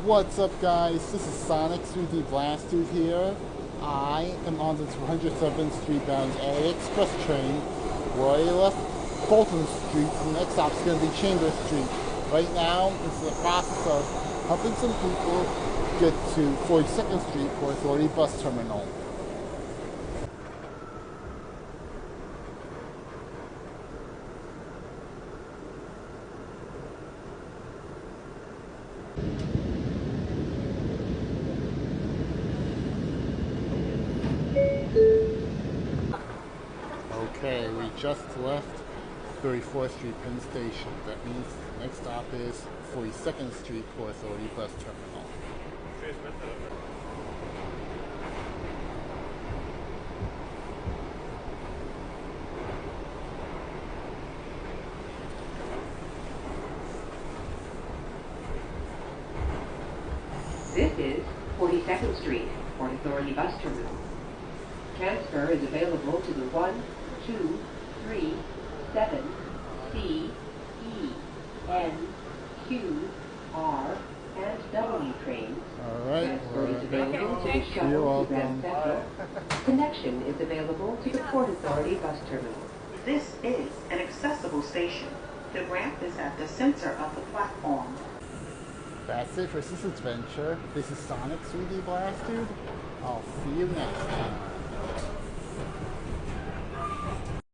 What's up, guys? This is Sonic 3D Blast Dude here. I am on the 207th Street bound A Express train where I left Fulton Street. The next stop is going to be Chambers Street. Right now, it's the process of helping some people get to 42nd Street for Authority Bus Terminal. Okay, we just left 34th Street Penn Station. That means the next stop is 42nd Street for Authority Bus Terminal. This is 42nd Street for Authority Bus Terminal. Transfer is available to the 1, 2, 3, 7, C, E, N, Q, R, and W trains. Alright, Transfer is available to the shuttle to Grand Central. Connection is available to the Port Authority Bus Terminal. This is an accessible station. The ramp is at the center of the platform. That's it for this adventure. This is Sonic 3D Blast Dude. I'll see you next time.